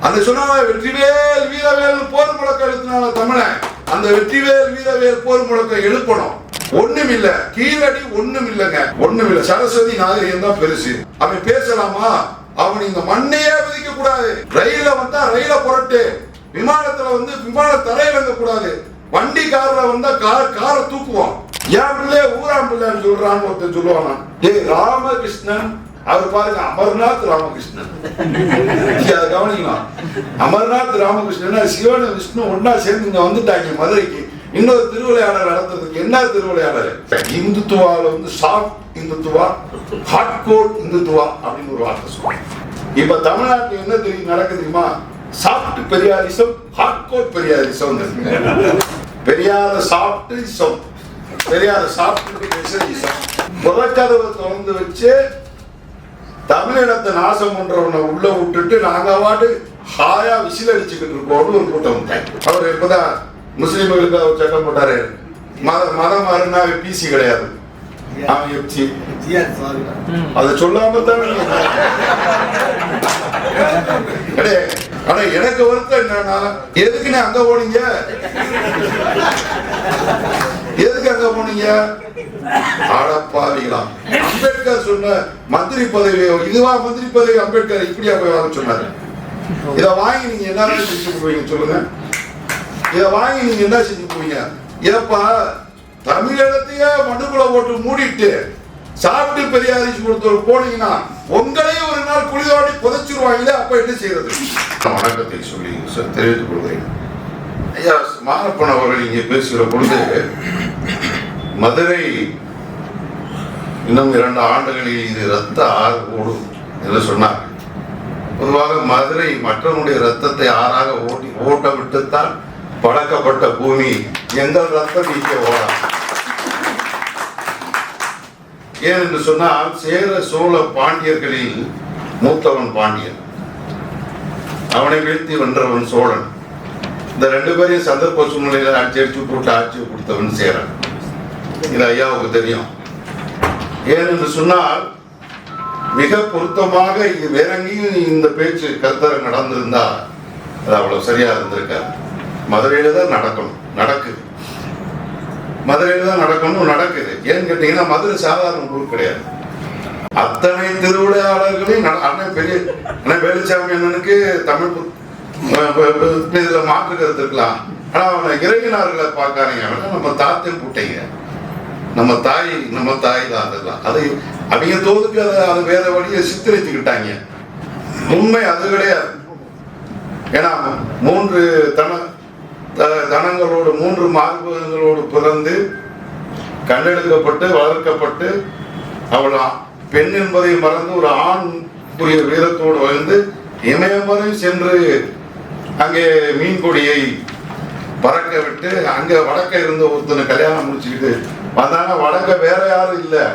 அந்த சொன்ன வெற்றிவேல் வீரவேல் போர் முழக்கம் எழுத்தினால தமிழன் அந்த வெற்றிவேல் வீரவேல் போர் முழக்கம் எழுப்பணும். ஒண்ணும் இல்ல, கீழடி ஒண்ணும் இல்லங்க, ஒண்ணும் இல்ல. சரஸ்வதி நாகரிகம் தான் பெருசு. அவன் பேசலாமா? அவன் இந்த மண்ணையே விதிக்க கூடாது. ரயில வந்தா ரயில புரட்டு, விமானத்துல வந்து விமான தரையிறங்க கூடாது, வண்டி கார்ல வந்தா காரை தூக்குவான். என் பிள்ளை ஊராம் பிள்ளைன்னு சொல்றான்னு ஒருத்தர் சொல்லுவானா? ராமகிருஷ்ணன் அவர் பாருங்க, அமர்நாத் ராமகிருஷ்ணன். அதை கவனிக்கலாம். அமர்நாத் ராமகிருஷ்ணன் சிவன் விஷ்ணு ஒன்னா சேர்ந்து இங்க வந்துட்டாங்க மதுரைக்கு. இன்னொரு திருவிளையாடல் நடத்துறதுக்கு. என்ன திருவிளையாடல்? இந்துத்துவால வந்து soft Hindutva, hard core Hindutva அப்படின்னு ஒரு வார்த்தை சொல்லுவாங்க. இப்ப தமிழ்நாட்டில் என்ன தெரியும் நடக்குது தெரியுமா? Soft Periyarism, hard core Periyarism. பெரியார சாஃப்ட், பெரியார சாஃப்ட் புறக்கதவை திறந்து வச்சு தமிழினத்தை நாசம் பண்றவனை உள்ள விட்டுட்டு நாங்க பாட்டு ஹாயா விசில் அடிச்சுக்கிட்டு இருக்கோம்னு ஒரு கூட்டம் வந்தாங்க. அவர் இப்பதான் முஸ்லீம்களுக்கு அவர் சட்டம் போட்டாரு, மதம் மாறினா பிசி கிடையாது. அதை சொல்லாம தான். ஆனா எனக்கு வருத்தம் என்னன்னா, எதுக்குன்னு அங்க போனீங்க? எதுக்கு அங்க போனீங்க? ஆடப்பாவிகளா? அம்பேத்கர் சொன்ன மந்திரி பதவி இதுவா? மந்திரி பதவி அம்பேத்கர் இப்படியா போய் வாங்க சொன்னாரு? இதை வாங்கி நீங்க என்ன செஞ்சு போவீங்க சொல்லுங்க? இதை வாங்கி நீங்க என்ன செஞ்சு போவீங்க? ஏப்பா தமிழகத்தையே மண்ணுக்குள்ள போட்டு மூடிட்டு சாப்பிட்டு பெரியாரிச்சு கொடுத்தவர் போனீங்கன்னா உங்களையே ஒரு நாள் குளிதோடி புதைச்சிருவாங்களே, அப்ப என்ன செய்யறது? வணக்கத்தை சொல்லி தெரிவித்துக் கொள்கிறேன். ஐயா மாரப்பன் அவர்கள் இங்கே பேசுகிற பொழுது மதுரை இன்னும் 2 ஆண்டுகளில் இது ரத்த ஆறு ஓடும் என்று சொன்னார். பொதுவாக மதுரை மற்றவனுடைய ரத்தத்தை ஆறாக ஓட்ட விட்டுத்தான் பழக்கப்பட்ட பூமி. எங்கள் ரத்தம் இங்கே ஓடும். ஏன் என்று சொன்னால், சேர சோழ பாண்டியர்களில் மூத்தவன் பாண்டியன், அவனை வீழ்த்தி வென்றவன் சோழன். இந்த 2 பேரையும் சந்தர்ப்ப சூழ்நிலையில அடிச்சு போட்டு ஆட்சி கொடுத்தவன் சேரன். இது ஐயாவுக்கு தெரியும். ஏன் என்று சொன்னால், மிக பொருத்தமாக இது வேற எங்கேயும் இந்த பேச்சு கருத்தர நடந்திருந்தா அது அவ்வளவு சரியா இருந்திருக்காது. மதுரையில தான் நடக்குது. மதுரையில தான் நடக்குது. ஏன்னு கேட்டீங்கன்னா, மதுரை சாதாரண ஊர் கிடையாது. அத்தனை திருவிளையாடல்களையும் அண்ணன் வேலுச்சாமி அண்ணனுக்கு தமிழ் இதுல மாற்று கருத்து இருக்கலாம். ஆனா அவனை இறையினார்களை பார்க்காதீங்க. நம்ம தாத்தையும் பூட்டைங்க, நம்ம தாய் தான். அதெல்லாம் அதை அவங்க தோதுக்கு அதை வேற வழியை சித்தரிச்சுக்கிட்டாங்க. உண்மை அது கிடையாது. ஏன்னா 3 தனங்களோடு 3 மார்பகங்களோடு பிறந்து கண்டெடுக்கப்பட்டு வளர்க்கப்பட்டு அவள் பெண் என்பதை மறந்து ஒரு ஆண் புரிய வீரத்தோடு வாழ்ந்து இமயமலை சென்று அங்கே மீன் கொடியை பறக்க விட்டு அங்க வடக்க இருந்த ஒருத்தனை கல்யாணம் முடிச்சுக்கிட்டு வந்தாங்க. வடக்க வேற யாரும் இல்லை,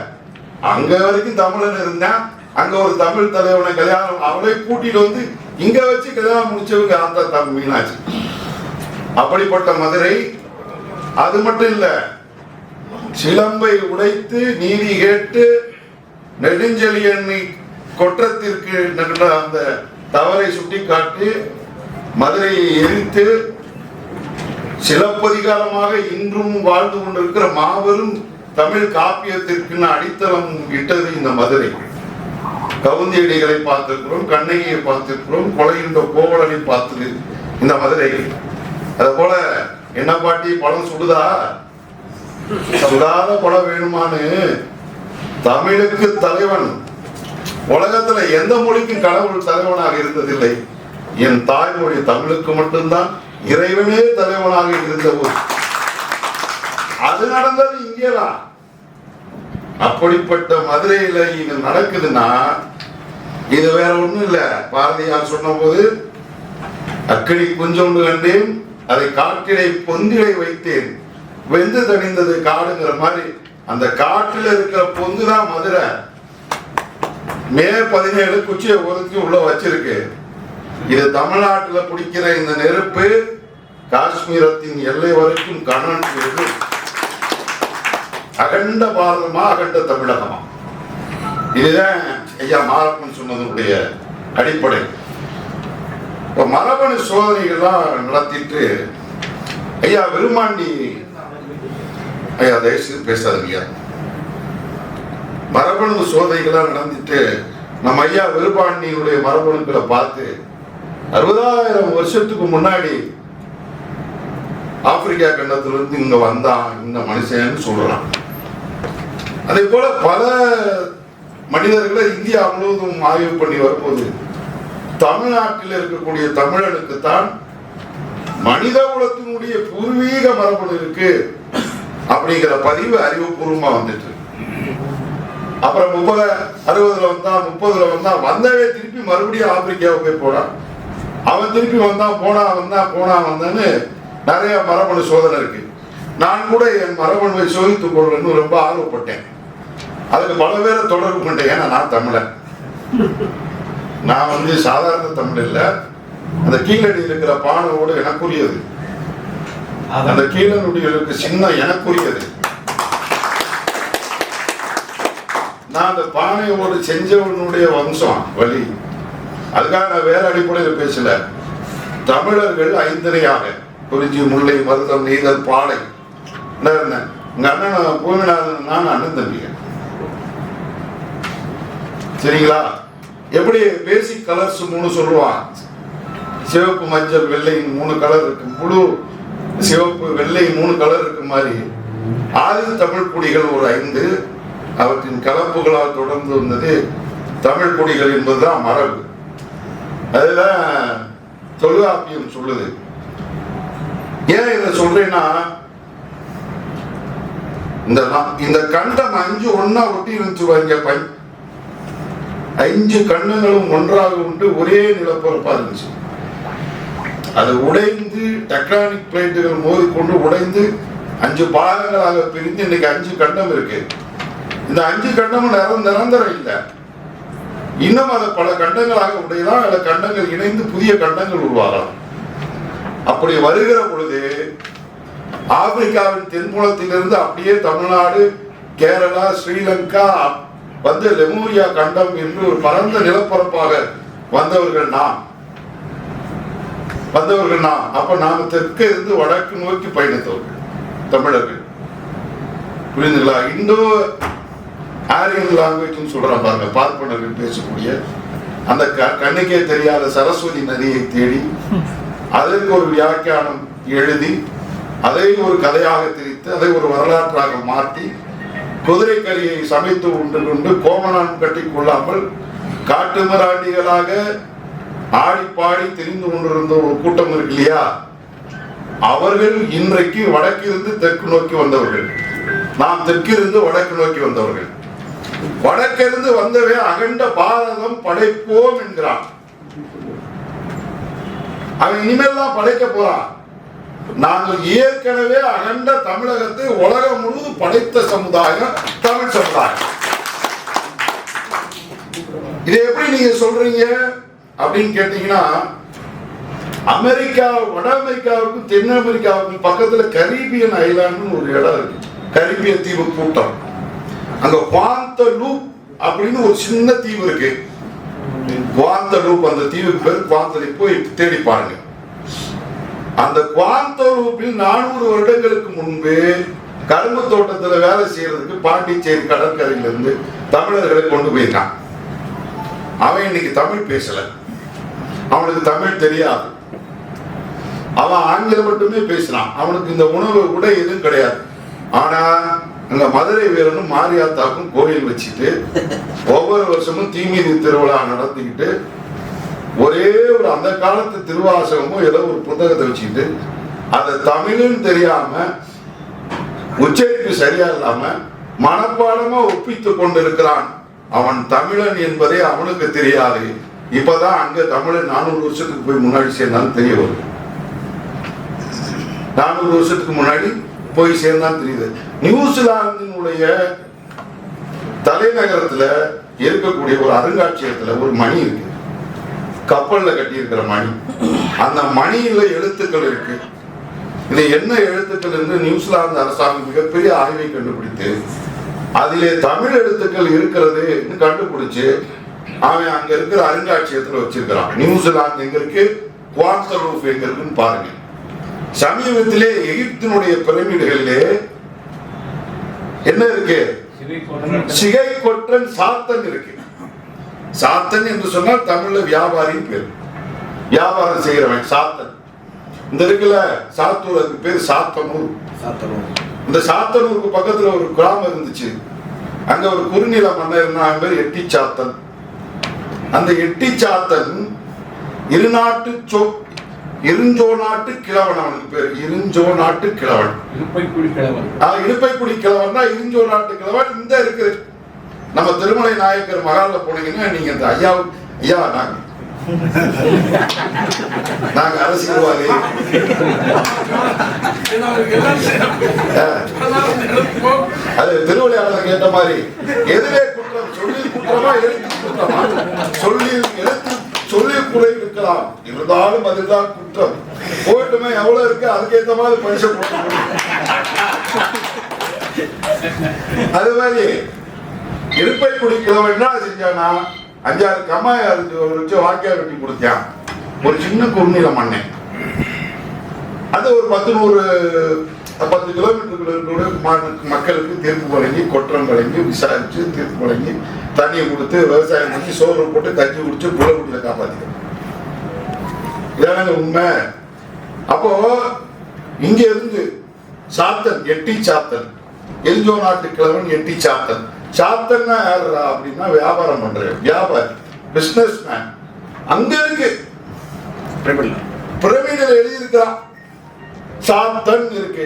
அங்க வரைக்கும் தமிழன் இருந்தா. அங்க ஒரு தமிழ் தலைவனை கல்யாணம் அவளை கூட்டிட்டு வந்து இங்க வச்சு கல்யாணம் முடிச்சவங்க அந்த தமிழ் மீனாட்சி. அப்படிப்பட்ட மதுரை. அது மட்டும் இல்ல, சிலம்பை உடைத்து நீதி கேட்டு நெடுஞ்செழியனை கொற்றத்திற்கு அந்த தவறை சுட்டிக்காட்டி மதுரையை எரித்து சிலப்பதிகாரமாக இன்றும் வாழ்ந்து கொண்டிருக்கிற மாபெரும் தமிழ் காப்பியத்திற்கு அடித்தளம் இட்டது இந்த மதுரை. கவுந்தியடிகளை பார்த்திருக்கிறோம், கண்ணகியை பார்த்திருக்கிறோம், கொலையுண்ட கோவலனை பார்த்தது இந்த மதுரை. அத போல என்ன பாட்டி பழம் சுடுதா? சுடாத பழம் வேணுமான்னு தமிழுக்கு தலைவன். உலகத்துல எந்த மொழிக்கும் கடவுள் தலைவனாக இருந்ததில்லை. என் தாய்மொழி தமிழுக்கு மட்டும்தான் இறைவனே தலைவனாக இருந்த ஊர். அது நடந்தது இங்கேதான். அப்படிப்பட்ட மதுரையில இது நடக்குதுன்னா இது வேற ஒண்ணும் இல்ல. பாரதியார் சொன்ன போது, அக்கினி குஞ்சொண்டு கண்டேன், அதை காற்றிலை பொந்திலை வைத்தேன், வெந்து தணிந்தது காடுங்கிற மாதிரி அந்த காட்டில் இருக்கிற பொந்துதான் மதுரை. மே 17 குச்சியை ஒதுக்கி உள்ள வச்சிருக்கு. இது தமிழ்நாட்டில் பிடிக்கிற இந்த நெருப்பு காஷ்மீரத்தின் எல்லை வரைக்கும் கண்ணன் அகண்ட பாரதமா, அகண்ட தமிழகமா. இதுதான் ஐயா மாரப்பன் சொன்னதனுடைய அடிப்படை. இப்ப மரபணு சோதனைகள்லாம் நடத்திட்டு ஐயா விருமாண்டி ஐயா தயவுசெய்து பேசாதீங்க. மரபணு சோதனைகள்லாம் நடந்துட்டு நம்ம ஐயா விருமாண்டியினுடைய மரபணுக்களை பார்த்து 60,000 வருஷத்துக்கு முன்னாடி ஆப்பிரிக்கா கண்டத்திலிருந்து இங்க வந்தான் இந்த மனுஷன்னு சொல்றான். அதே போல பல மனிதர்களை இந்தியா முழுவதும் ஆய்வு பண்ணி வரும்போது தமிழ்நாட்டில் இருக்கக்கூடிய தமிழனுக்கு தான் மனித குலத்தினுடைய பூர்வீக மரபணு இருக்கு அப்படிங்கிற பதிவு அறிவுபூர்வமா வந்துட்டு. அப்புறம் 30, 60 வந்தா 30 வந்தா வந்தவே திருப்பி மறுபடியும் ஆப்பிரிக்காவுக்கு போய் போனான். அவன் திருப்பி வந்தான் வந்தான்னு நிறைய மரபணு சோதனை இருக்கு. நான் கூட என் மரபணுவை சோதித்துக் கொள்ளணும்னு ரொம்ப ஆர்வப்பட்டேன். அதுக்கு பல பேரை தொடர்பு கொண்டேன். ஏன்னா நான் தமிழன், நான் சாதாரண தமிழ் இல்ல, அந்த கீழடி இருக்கிற பானையோடு எனக்குரியது, அந்த கீழனுடைய சின்ன எனக்குரியது. நான் அந்த பானையோடு செஞ்சவனுடைய வம்சம் வழி. அதுக்காக நான் வேற அடிப்படையில் பேசல. தமிழர்கள் 5 குறிஞ்சி, முல்லை, மருதம், நெய்தல், பாலை. உங்க அண்ணன் பூமிநாதன் நான் அண்ணன் தம்பிங்க, சரிங்களா? எப்படி பேசிக் கலர்ஸ் 3 சொல்லுவான், சிவப்பு, மஞ்சள், வெள்ளை 3 கலர் இருக்கு, முழு சிவப்பு, வெள்ளை 3 கலர் இருக்கு மாதிரி ஆதி தமிழ் குடிகள் ஒரு 5, அவற்றின் கலப்புகளால் தொடர்ந்து வந்தது தமிழ் குடிகள் என்பதுதான் மரபு. அதுதான் தொல்காப்பியம் சொல்லுது. ஏன் இதை சொல்றேன்னா, இந்த கண்டம் 5 ஒன்னா ஒட்டி இருந்துச்சு. 5 கண்டங்களும் ஒன்றாக உண்டு ஒரே நிலப்பரப்பா இருந்துச்சு. அது உடைந்து டெக்டானிக் பிளேட்டுகள் மோதிக்கொண்டு உடைந்து 5 பாகங்களாக பிரிந்து இன்னைக்கு 5 கண்டம் இருக்கு. இந்த 5 கண்டமும் நிரந்தரம் இல்லை. இன்னும் அதை பல கண்டங்களாக உடையலாம், அல்ல கண்டங்கள் இணைந்து புதிய கண்டங்கள் உருவாகலாம். அப்படி வருகிற பொழுது ஆப்பிரிக்காவின் தென்புலத்திலிருந்து அப்படியே தமிழ்நாடு, கேரளா, ஸ்ரீலங்கா லெமூரியா கண்டம் என்று ஒரு பரந்த நிலப்பரப்பாக வந்தவர்கள் நாம். அப்ப நாம தெற்கே இருந்து வடக்கு நோக்கி பயணித்தவர்கள் தமிழர்கள். புரியுதுங்களா? இந்தோ ஆரியன் லாங்குவேஜ் சொல்றான் பாருங்க. பார்ப்பனர்கள் பேசக்கூடிய அந்த கண்ணுக்கே தெரியாத சரஸ்வதி நதியை தேடி அதற்கு ஒரு வியாக்கியானம் எழுதி அதை ஒரு கதையாக திரித்து அதை ஒரு வரலாற்றாக மாற்றி குதிரை கறியை சமைத்து உண்டு கொண்டு கோமணம் கட்டி கொள்ளாமல் காட்டு மிராண்டிகளாக ஆடி பாடி தெரிந்து கொண்டிருந்த ஒரு கூட்டம் இருக்கு இல்லையா, அவர்கள் இன்றைக்கு வடக்கிலிருந்து தெற்கு நோக்கி வந்தவர்கள். நாம் தெற்கிருந்து வடக்கு நோக்கி வந்தவர்கள். வடக்கிலிருந்து வந்தவே அகண்ட பாரதம் படைப்போம் என்கிறான். அவன் இனிமேல் தான் படைக்க போறான். நாங்கள் ஏற்கனவே அகண்ட தமிழகத்தை உலகம் முழுவதும் படைத்த சமுதாயம் தமிழ் சமுதாயம். இதை எப்படி நீங்க சொல்றீங்க அப்படின்னு கேட்டீங்கன்னா, அமெரிக்கா, வட அமெரிக்காவுக்கும் தென் அமெரிக்காவுக்கும் பக்கத்துல கரீபியன் ஐலாண்டு ஒரு இடம் இருக்கு, கரீபிய தீவு கூட்டம். அங்க குவாந்தலூப் அப்படின்னு ஒரு சின்ன தீவு இருக்கு. குவாந்தலூப், அந்த தீவுக்கு பேர் குவாந்தலூப். போய் தேடி பாருங்க. அந்த குவாந்தலூப்பில் 400 வருடங்களுக்கு முன்பு கரும்பு தோட்டத்துல வேலை செய்யறதுக்கு பாண்டிச்சேரி கடற்கரையிலிருந்து தமிழர்களை கொண்டு போயிருக்கான். அவன் இன்னைக்கு தமிழ் பேசல, அவனுக்கு தமிழ் தெரியாது, அவன் ஆங்கிலம் மட்டுமே பேசுறான். அவனுக்கு இந்த உணவு கூட எதுவும் கிடையாது. ஆனா அங்க மதுரை வீரனும் மாரியாத்தாக்கும் கோயில் வச்சுட்டு ஒவ்வொரு வருஷமும் தீமிதி திருவிழா நடத்திக்கிட்டு ஒரே ஒரு அந்த காலத்து திருவாசகமும் ஏதோ ஒரு புத்தகத்தை வச்சுக்கிட்டு அதை தமிழ்னு தெரியாம உச்சரிப்பு சரியா இல்லாம மனப்பாடமா ஒப்பித்துக் கொண்டிருக்கிறான். அவன் தமிழன் என்பதே அவனுக்கு தெரியாது. இப்பதான் அங்க தமிழன் 400 வருஷத்துக்கு போய் முன்னாடி சேர்ந்தாலும் தெரிய வருது. 400 வருஷத்துக்கு முன்னாடி போய் சேர்ந்தான் தெரியுது. நியூசிலாந்தினுடைய தலைநகரத்துல இருக்கக்கூடிய ஒரு அருங்காட்சியகத்துல ஒரு மணி இருக்கு, கப்பல்ல கட்டி இருக்கிற மணி. அந்த மணியில எழுத்துக்கள் இருக்கு. இது என்ன எழுத்துக்கள் என்று நியூசிலாந்து அரசாங்கம் மிகப்பெரிய ஆய்வை கண்டுபிடித்து அதிலே தமிழ் எழுத்துக்கள் இருக்கிறது கண்டுபிடிச்சு அவன் அங்க இருக்கிற அருங்காட்சியகத்துல வச்சிருக்கிறான். நியூசிலாந்து எங்க இருக்கு? குவார்டர் எங்க இருக்குன்னு பாருங்க. சமீபத்திலே எகிப்தினுடைய பிரமிடுகளிலே என்ன இருக்கு? சிகை கொற்றன் சாத்தன் இருக்கு. சாத்தன் என்று சொன்னால் தமிழ்ல வியாபாரின் பேர், வியாபாரம் செய்கிறவன் சாத்தன். இந்த இருக்குல்ல சாத்தூர், அதுக்கு பேர் சாத்தனூர். இந்த சாத்தனூருக்கு பக்கத்துல ஒரு கிராமம் இருந்துச்சு. அங்க ஒரு குறுநில மன்னர் இருந்தான், பேர் எட்டி சாத்தன். அந்த எட்டி சாத்தன் இருஞ்சோ நாட்டு கிழவன். அவனுக்கு பேர் இருஞ்சோ நாட்டு கிழவன். இடுப்பைக்குடி கிழவன் தான் இருஞ்சோ நாட்டு கிழவன். இந்த இருக்கு நம்ம திருமலை நாயக்கர் மகால்ல போனீங்கன்னா நீங்க இந்த ஐயா நாங்க அரசியல்வாதி அது திருவிளையாடல கேட்ட மாதிரி எதிரே குற்றம், சொல்லி குற்றமா எழுத்து குற்றமா? சொல்லி குறை இருக்கலாம், இருந்தாலும் அதுதான் குற்றம். போயிட்டுமே எவ்வளவு இருக்கு அதுக்கேற்ற மாதிரி பரிசு போட்டு அது மாதிரி இருப்பை குடிக்கிறவன் என்ன செஞ்சானா, 5-6 கம்மாய் வச்சு வாக்கியா வெட்டி கொடுத்தான். ஒரு சின்ன குறுநில மண்ணை அது ஒரு 10 கிலோமீட்டருக்குள்ள மக்களுக்கு தீர்ப்பு வழங்கி, கொற்றம் வழங்கி, விசாரிச்சு தீர்ப்பு வழங்கி, தண்ணியை கொடுத்து, விவசாயம் பண்ணி, சோறு போட்டு, தண்ணி குடிச்சு, புலகுடியில காப்பாத்திக்கணும். இதான உண்மை. அப்போ இங்க இருந்து சாத்தன், எட்டி சாத்தன், எல்ஜோ நாட்டு கிழவன் எட்டி சாத்தன். சாத்தன்னா யாருடா அப்படின்னா வியாபாரம் பண்ற வியாபாரி, பிசினஸ் மேன். அங்க இருக்கு பிரமிடில் எழுதியிருக்கிறான். சாத்தன் இருக்கு,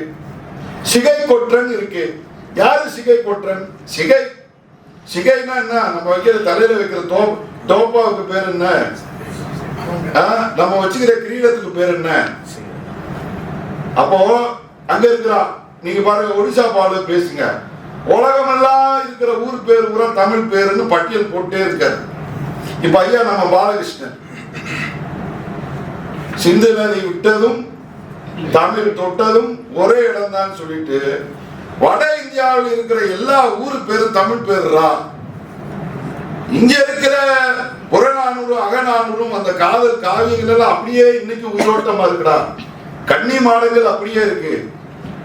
சிகை கொற்றன் இருக்கு. யாரு சிகை கொற்றன்? சிகைனா என்ன? நம்ம வைக்கிற தலையில வைக்கிற தோப்பாவுக்கு பேர் என்ன? நம்ம வச்சுக்கிற கிரீடத்துக்கு பேர் என்ன? அப்போ அங்க இருக்கிறான். நீங்க பாருங்க, ஒடிசா பாடு பேசுங்க, உலகமெல்லாம் இருக்கிற ஊர் பேர் பூரா தமிழ் பேருன்னு பட்டியல் போட்டே இருக்காரு. இப்ப ஐயா நம்ம பாலகிருஷ்ணன் சிந்து நதி விட்டதும் தமிழ் தொட்டதும் ஒரே இடம் தான் சொல்லிட்டு வட இந்தியாவில் இருக்கிற எல்லா ஊரு பேரும் தமிழ் பேருடா. இங்க இருக்கிற புறநானூறு அகநானூறும் அந்த காதல் காவியங்கள் எல்லாம் அப்படியே இன்னைக்கு உயிரோட்டமா இருக்குடா. கன்னி மாடங்கள் அப்படியே இருக்கு,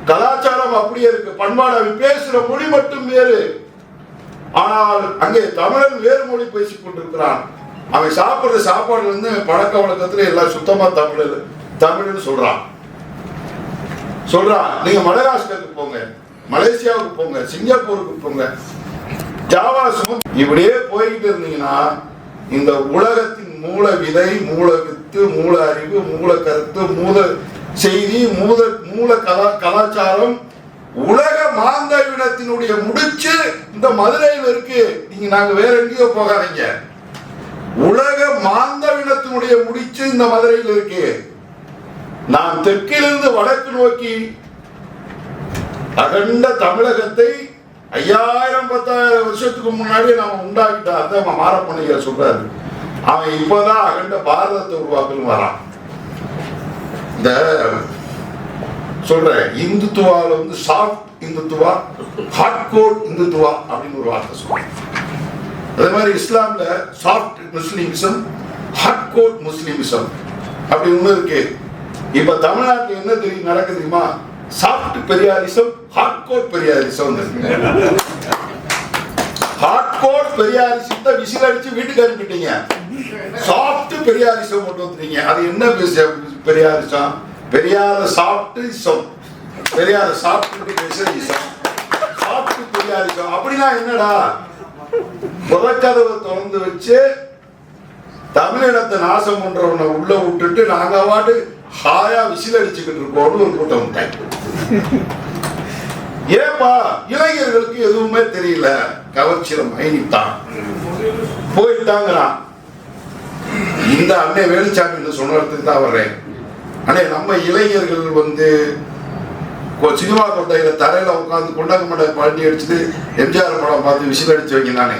கலாச்சாரம் அப்படியே இருக்கு, பண்பாடு பேசுற மொழி மட்டும் வேறு. ஆனால் அங்கே தமிழன் வேறு மொழி பேசிக் கொண்டிருக்கிறான். அவன் சாப்பிடுற சாப்பாடுல இருந்து பழக்க வழக்கத்துல எல்லாம் சுத்தமா தமிழ்னு சொல்றான். நீங்க மகாராஷ்டிராவுக்கு போங்க, மலேசியாவுக்கு போங்க, சிங்கப்பூருக்கு போங்க, ஜாவா இப்படியே போய்கிட்டு இருந்தீங்கன்னா இந்த உலகத்தின் மூல விதை, மூல வித்து, மூல அறிவு, மூல கருத்து, மூல செய்தி, மூல கலாச்சாரம், உலக மாந்தவிடத்தினுடைய முடிச்சு இந்த மதுரையில் இருக்கு. நீங்க நாங்க வேற எங்கேயோ போகாதீங்க. உலக மாந்தவிடத்தினுடைய முடிச்சு இந்த மதுரையில் இருக்கு. நாம் தெற்கிலிருந்து வடக்கு நோக்கி அகண்ட தமிழகத்தை 5000-10,000 வருஷத்துக்கு முன்னாடி நாம உண்டாக்கிட்டோம். அதான் மாரப்பனையர் சொல்றாரு. அவன் இப்பதான் அகண்ட பாரதத்தை உருவாக்கணும் வரான். இந்த சொல்ற இந்துத்துவால soft Hindutva, hard core Hindutva அப்படின்னு ஒரு வார்த்தை சொல்றேன். அதே மாதிரி இஸ்லாம்ல soft Muslimism, hard core Muslimism அப்படி ஒண்ணு இருக்கு. இப்ப தமிழ்நாட்டில் என்ன தெரியும் நடக்குது தெரியுமா? Soft Periyarism, hard core Periyarism. Hard core பெரியாரிசத்தை விசில் அடிச்சு வீட்டுக்கு அனுப்பிட்டீங்க, சாஃப்ட் பெரியாரிசம் கொண்டு வந்துட்டீங்க. அது என்ன பெரியாரிசம்? பெரியார சாஃப்ட், பெரியார சாஃப்ட் பெரியாரிசம், சாஃப்ட் பெரியாரிசம். அப்படின்னா என்னடா? புறக்கதவை திறந்து வச்சு தமிழினத்தை நாசம் பண்றவனை உள்ள விட்டுட்டு நாங்க வாட்டு ஹாயா விசில் அடிச்சுக்கிட்டு இருக்கோம்னு ஒரு கூட்டம் உண்டாய். ஏப்பா இளைஞர்களுக்கு எதுவுமே தெரியல, கவர்ச்சியில மயங்கிட்டான் போயிட்டாங்கிறான். இந்த அன்னை வேலுச்சாமி சொன்னதுக்கு தான் வர்றேன். அண்ணே, நம்ம இளைஞர்கள் சினிமா கொட்டையில தரையில உட்காந்து கொண்டாங்க மண்டை பாட்டி அடிச்சுட்டு எம்ஜிஆர் படம் பார்த்து விசில் அடிச்சு வைங்க தானே.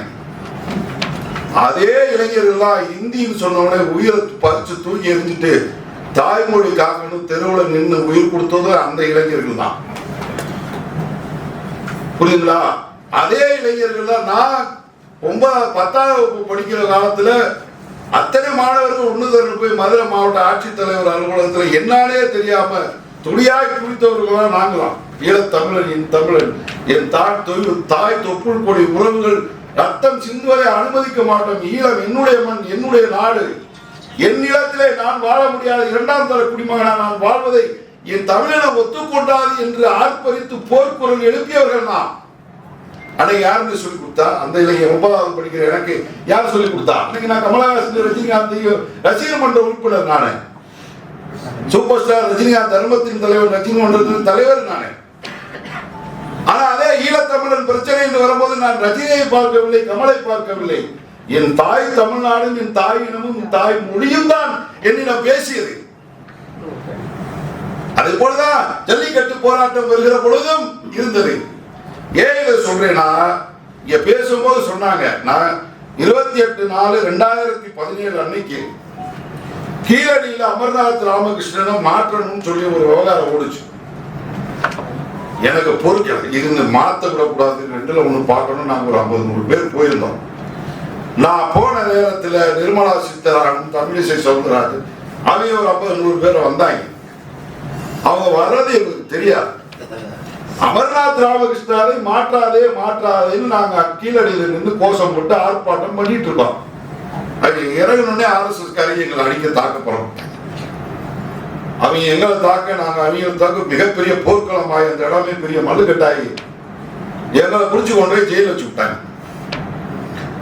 அதே இளைஞர்கள்லாம் இந்தின்னு சொன்னவனே உயிரை பறிச்சு தூக்கி எரிஞ்சுட்டு தாய்மொழி காக்கணும் தெருவில் நின்று உயிர் கொடுத்தது அந்த இளைஞர்கள் தான். புரியுதுங்களா? அதே இளைஞர்கள் தான். நான் 10ஆம் வகுப்பு படிக்கிற காலத்துல அத்தனை மாணவர்கள் ஒண்ணு போய் மதுரை மாவட்ட ஆட்சித்தலைவர் அலுவலகத்தில் என்னாலே தெரியாம துடியாய் குளித்தவர்களாம் நாங்களாம். ஈழத்தமிழன், என் தமிழன், என் தாய் தொப்புள் கொடி உறவுகள் ரத்தம் சிந்துவதை அனுமதிக்க மாட்டோம். ஈழம் என்னுடைய மண், என்னுடைய நாடு. என் நிலத்திலே நான் வாழ முடியாது, இரண்டாம் தர குடிமகனா நான் வாழ்வதை என் தமிழினம் ஒத்துக்கொண்டாது என்று ஆர்ப்பரித்து போர்க்குரல் எழுப்பியவர்கள் தான். அன்னைக்கு யாருன்னு சொல்லி கொடுத்தா? அந்த இளைஞர் 9வது படிக்கிற எனக்கு யார் சொல்லி கொடுத்தா? அன்னைக்கு நான் கமலஹாசன், ரஜினிகாந்த் ரசிகர் மன்ற உறுப்பினர் நானு, சூப்பர் ஸ்டார் ரஜினிகாந்த் தர்மத்தின் தலைவர், ரஜினி மன்றத்தின் தலைவர் நானு. ஆனா அதே ஈழத்தமிழன் பிரச்சனை என்று வரும்போது நான் ரஜினியை பார்க்கவில்லை, கமலை பார்க்கவில்லை. என் தாய் தமிழ்நாடும், என் தாய் இனமும், என் தாய் மொழியும் தான் என்னிடம் பேசியது. அதே போலதான் ஜல்லிக்கட்டு போராட்டம் வருகிற பொழுதும் இருந்தது. ஏன் இதை சொல்றேன்னா, இங்க பேசும்போது சொன்னாங்க, நான் 28/4/2017 அன்னைக்கு கீழடியில் அமர்நாத் ராமகிருஷ்ணனை மாற்றணும்னு சொல்லி ஒரு விவகாரம் ஓடுச்சு. எனக்கு பொறுக்கல, இருந்து மாத்த விடக்கூடாது, 2ல் 1 பார்க்கணும். நாங்க ஒரு 50-100 பேர் போயிருந்தோம். நான் போன நேரத்தில் நிர்மலா சீதாராமன், தமிழிசை சவுந்தரராஜன் அவங்க ஒரு 50-100 பேர் வந்தாங்க. அவங்க வர்றது எங்களுக்கு தெரியாது. அமர்நாத் ராமகிருஷ்ணரை மாற்றாதேன்னு நாங்க கீழடியில நின்று கோஷம் போட்டு ஆர்ப்பாட்டம் பண்ணிட்டு இருக்கோம். அது இறங்கணுன்னே RSS காரங்க எங்களை அடிக்க தாக்க போறோம். அவங்க எங்களை தாக்க, நாங்க அவங்க தாக்க, மிகப்பெரிய போர்க்களமாய் அந்த இடமே பெரிய மல்லுக்கட்டாயி எங்களை புடிச்சு கொண்டு போய் ஜெயில வச்சு விட்டாங்க.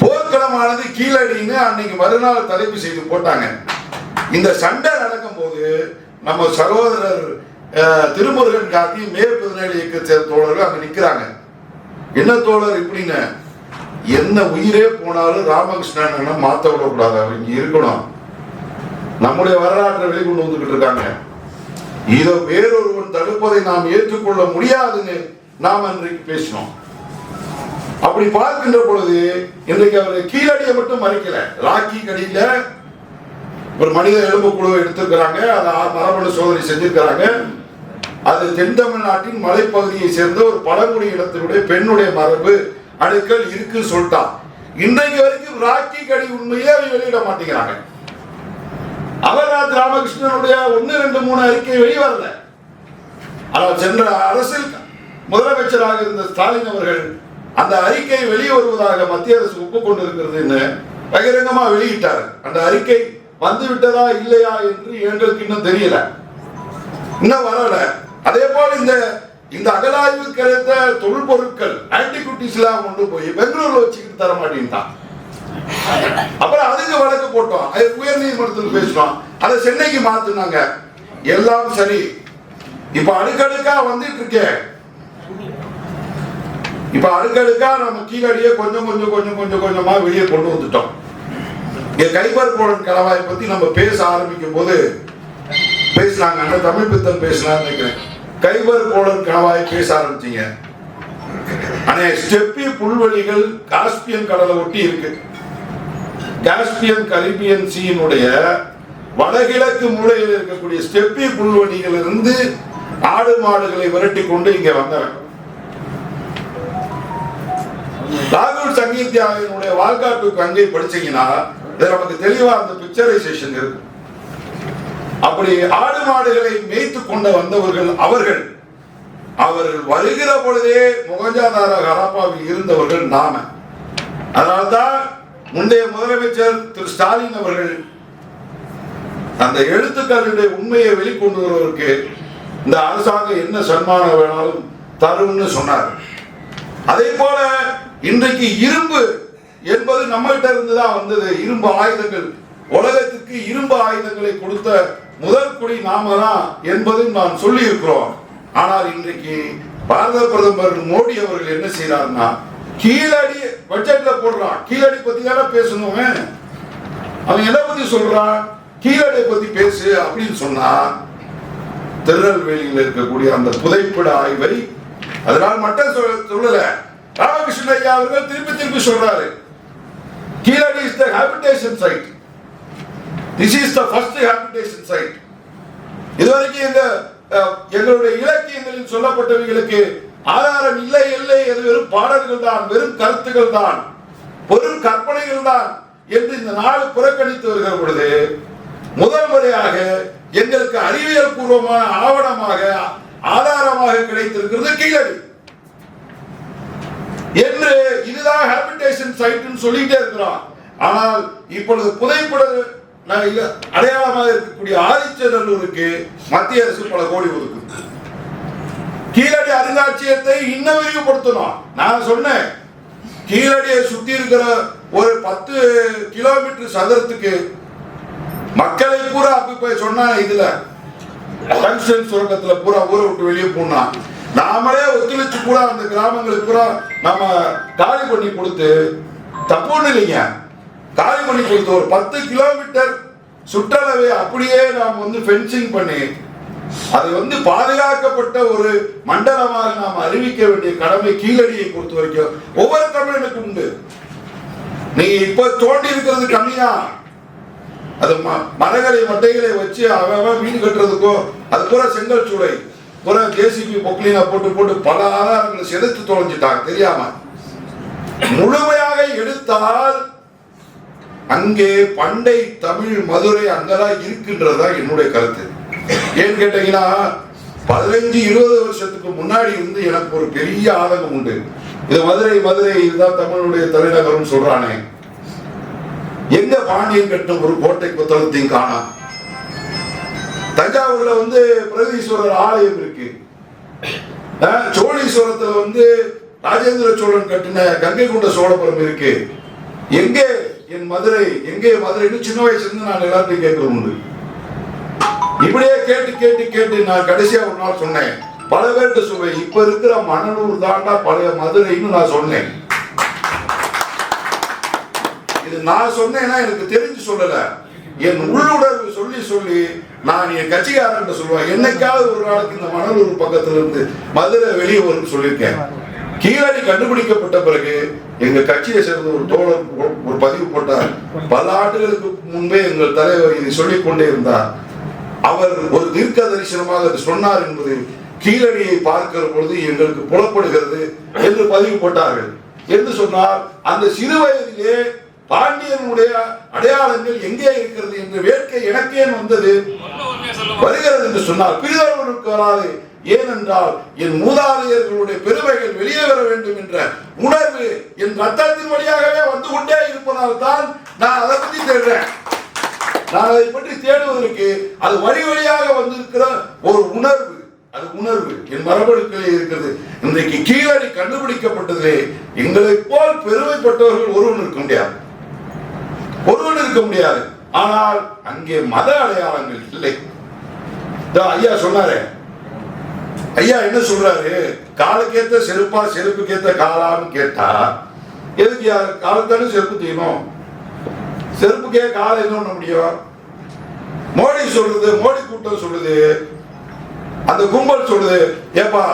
போர்க்களமானது கீழடின்னு அன்னைக்கு மறுநாள் தலைப்பு செய்து போட்டாங்க. இந்த சண்டை நடக்கும் போது நம்ம சகோதரர் திருமுருகன் காந்தி மே 17 இயக்கத்தை தோழர்கள் அங்க நிக்கிறாங்க. என்ன தோழர் இப்படின்னு, என்ன உயிரே போனாலும் ராமகிருஷ்ணன் மாத்த விடக்கூடாது, அவர் இங்க இருக்கணும், நம்முடைய வரலாற்றை வெளிக்கொண்டு வந்துகிட்டு இருக்காங்க, இதோ வேறொருவன் தடுப்பதை நாம் ஏற்றுக்கொள்ள முடியாதுன்னு நாம் இன்றைக்கு பேசினோம். அப்படி பார்க்கின்ற பொழுது இன்றைக்கு அவர் கீழடியை மட்டும் மறைக்கல, ராக்கி கடியில ஒரு மனித எலும்பு குழுவை எடுத்திருக்கிறாங்க, அதை மரபணு சோதனை செஞ்சிருக்கிறாங்க. அது தென் தமிழ்நாட்டின் மலைப்பகுதியை சேர்ந்த ஒரு பழங்குடி இனத்தினுடைய பெண்ணுடைய மரபு அணுக்கள் இருக்குன்னு சொல்லிட்டான். இன்றைக்கு வரைக்கும் ராக்கி கடி உண்மையே வெளியிட மாட்டேங்கிறாங்க. அமர்நாத் ராமகிருஷ்ணனுடைய 1, 2, 3 அறிக்கை வெளிவரல. ஆனால் சென்ற அரசில் முதலமைச்சராக இருந்த ஸ்டாலின் அவர்கள் அந்த அறிக்கை வெளியே வருவதாக மத்திய அரசு ஒப்புக்கொண்டிருக்கிறது பகிரங்கமா வெளியிட்டார். அந்த அறிக்கை வந்து விட்டதா இல்லையா என்று எங்களுக்கு இன்னும் தெரியல, இன்னும் வரல. அதே போல இந்த அகலாய்வு கிடைத்த தொல்பொருட்கள் ஆன்டிகுட்டிஸ் எல்லாம் கொண்டு போய் பெங்களூர்ல வச்சுக்கிட்டு தர மாட்டேன்ட்டான். அப்புறம் அதுக்கு வழக்கு போட்டோம், அது உயர் நீதிமன்றத்தில் பேசினோம், அதை சென்னைக்கு மாத்தினாங்க. எல்லாம் சரி, இப்ப அடுக்கடுக்கா வந்துட்டு இருக்கேன். இப்ப அடுக்கடுக்கா நம்ம கீழடியே கொஞ்சமா வெளியே கொண்டு வந்துட்டோம். கைபர் போலன் கணவாயை பத்தி நம்ம பேச ஆரம்பிக்கும் போது பேசினாங்க, அந்த தமிழ் பித்தன் பேசினான்னு நினைக்கிறேன். கைபர் போலன் கணவாயை பேச ஆரம்பிச்சீங்க. ஆனா ஸ்டெப்பி புல்வெளிகள் காஸ்பியன் கடலை ஒட்டி இருக்கு. காஸ்பியன் கரிபியன் சீனுடைய வடகிழக்கு மூலையில் இருக்கக்கூடிய ஸ்டெப்பி புல்வெளிகள் இருந்து ஆடு மாடுகளை விரட்டி கொண்டு இங்க வந்தவன். ராகுல் சங்கீத்யாவினுடைய வால்காட்டுக்கு அங்கே படிச்சீங்கன்னா நமக்கு தெளிவா அந்த பிக்சரைசேஷன் இருக்கு. அப்படி ஆடு மாடுகளை மேய்த்து கொண்டு வந்தவர்கள் அவர்கள் வருகிற பொழுதே மொஹஞ்சதாரோ ஹரப்பாவில் இருந்தவர்கள் நாம. அதனால்தான் முந்தைய முதலமைச்சர் திரு ஸ்டாலின் அவர்கள் அந்த எழுத்துக்களுடைய உண்மையை வெளிக்கொண்டு வருவதற்கு இந்த அரசாங்கம் என்ன சன்மானம் வேணாலும் தரும்னு சொன்னார். அதே போல இன்றைக்கு இரும்பு என்பது நம்மகிட்ட இருந்துதான் வந்தது. இரும்பு ஆயுதங்கள், உலகத்திற்கு இரும்பு ஆயுதங்களை கொடுத்த முதல் குடி நாம தான் என்பதை நான் சொல்லி இருக்கிறோம். ஆனால் இன்றைக்கு பாரத பிரதமர் மோடி அவர்கள் என்ன செய்யறாருன்னா, கீழடி பட்ஜெட்ல போடுறான். கீழடி பத்தி தானே பேசணும். அவன் எதை பத்தி சொல்றான், கீழடி பத்தி பேசு அப்படின்னு சொன்னா, திருநெல்வேலியில் இருக்கக்கூடிய அந்த புதைப்பட ஆய்வை அதனால் மட்டும் சொல்லல, ராமகிருஷ்ணன் ஐயா அவர்கள் திருப்பி சொல்றாரு, Keezhadi is the habitation site. This is the first habitation site. இதுவரைக்கும் எங்களுடைய இலக்கியங்களில் சொல்லப்பட்டவைகளுக்கு ஆதாரம் இல்லை, அது வெறும் பாடல்கள் தான், வெறும் கருத்துக்கள் தான், வெறும் கற்பனைகள் தான் என்று இந்த நாடு புறக்கணித்து வருகிற பொழுது முதல் முறையாக எங்களுக்கு அறிவியல் பூர்வமான ஆவணமாக ஆதாரமாக கிடைத்திருக்கிறது கீழடி என்று. இதுதான் ஹாபிடேஷன் சைட் சொல்லிட்டே இருக்கிறோம். ஆனால் இப்பொழுது புதைப்பட அடையாளமாக இருக்கக்கூடிய ஆதிச்சநல்லூருக்கு மத்திய அரசு பல கோடி ஒதுக்குது. கீழடி அருங்காட்சியகத்தை இன்னும் விரிவுபடுத்தணும். நான் சொன்னேன், கீழடியை சுத்தி இருக்கிற ஒரு 10 கிலோமீட்டர் சதுரத்துக்கு மக்களை பூரா அப்படி போய் சொன்னா, இதுல டங்ஸ்டன் சுரங்கத்துல பூரா ஊரை விட்டு வெளியே போனா நாமளே ஒத்துழைச்சு கூட அந்த கிராமங்களுக்கு பூரா நம்ம காலி பண்ணி கொடுத்து, தப்புன்னு இல்லைங்க, காலி பண்ணி கொடுத்து ஒரு 10 கிலோமீட்டர் சுற்றளவை அப்படியே நாம் ஃபென்சிங் பண்ணி அது பாதுகாக்கப்பட்ட ஒரு மண்டலமாக நாம் அறிவிக்க வேண்டிய கடமை கீழடியை பொறுத்த வரைக்கும் ஒவ்வொரு தமிழனுக்கும் உண்டு. நீங்க இப்ப தோண்டி இருக்கிறது கம்மியா, அது மரங்களை மட்டைகளை வச்சு அவன் வீடு கட்டுறதுக்கும் அது பூரா செங்கல் சூளை பூரா ஜேசிபி பொக்லினா போட்டு போட்டு பல ஆதாரங்களை செதுத்து தொலைஞ்சிட்டாங்க தெரியாம. முழுமையாக எடுத்தால் அங்கே பண்டை தமிழ் மதுரை அங்கதான் இருக்கின்றதா என்னுடைய கருத்து. ஏன்னு கேட்டீங்கன்னா 15-20 வருஷத்துக்கு முன்னாடி எனக்கு ஒரு பெரிய ஆதங்கம் உண்டு. இது மதுரை இதுதான் தமிழுடைய தலைநகரம் சொல்றானே, எங்க பாண்டியன் கட்டும் ஒரு கோட்டை புத்தகத்தையும் காணா. தஞ்சாவூர்ல பிரகதீஸ்வரர் ஆலயம் இருக்கு. சோழீஸ்வரத்துல ராஜேந்திர சோழன் கட்டின கங்கை கொண்ட சோழபுரம் இருக்கு. எங்கே என் மதுரை, எங்கே மதுரைன்னு சின்ன வயசுல இருந்து நான் எல்லாத்தையும் கேட்கறது உண்டு. இப்படியே கேட்டு கேட்டு கேட்டு நான் கடைசியா ஒரு நாள் சொன்னேன், பல பேர்கிட்ட சொல்வேன், இப்ப இருக்கிற மணலூர் தாண்டா பழைய மதுரைன்னு நான் சொன்னேன். இது நான் சொன்னேன்னா எனக்கு தெரிஞ்சு சொல்லல, என் உள்ளுணர்வு சொல்லி சொல்லி நான் என் கட்சிக்காரன் சொல்லுவேன். என்னைக்காவது ஒரு நாளைக்கு இந்த மணலூர் பக்கத்துல இருந்து மதுரை வெளியே வரும்னு சொல்லியிருக்கேன். கீழடி கண்டுபிடிக்கப்பட்ட பிறகு எங்க கட்சியை சேர்ந்த ஒரு தோழர் ஒரு பதிவு போட்டார். பல ஆண்டுகளுக்கு முன்பே எங்கள் தலைவர் இதை சொல்லிக் கொண்டே இருந்தார். அவர் ஒரு தீர்க்க தரிசனமாக சொன்னார் என்பது கீழடியை பார்க்கிற பொழுது எங்களுக்கு புலப்படுகிறது என்று பதிவு போட்டார்கள். என்று சொன்னால் அந்த சிறு வயதிலே பாண்டியனுடைய அடையாளங்கள் எங்கே இருக்கிறது என்ற வேட்கை எனக்கே வந்தது வருகிறது என்று சொன்னால் பிரிதொருவருக்கு வராது. ஏனென்றால் என் மூதாதையர்களுடைய பெருமைகள் வெளியே வர வேண்டும் என்ற உணர்வு என் ரத்தத்தின் வழியாகவே வந்து கொண்டே இருப்பதால் தான் நான் அதை பற்றி தேடுறேன். நான் அதை பற்றி தேடுவதற்கு அது வழி வழியாக வந்திருக்கிற ஒரு உணர்வு, அது உணர்வு என் மரபணுக்களே இருக்கிறது. இன்றைக்கு கீழடி கண்டுபிடிக்கப்பட்டதிலே எங்களை போல் பெருமைப்பட்டவர்கள் ஒருவன் இருக்க முடியாது. ஆனால் அங்கே மத அடையாளங்கள் இல்லை. ஐயா சொன்னாரே, ஐயா என்ன சொல்றாரு, காலுக்கேத்த செருப்பா செருப்புக்கேத்த காலான்னு கேட்டா எதுக்கு காலுக்கான செருப்பு தீணும், செருப்புக்கே காலை என்ன பண்ண முடியும்? மோடி சொல்றது, மோடி கூட்டம் சொல்லுது, அந்த கும்பல் சொல்லுது, ஏப்பா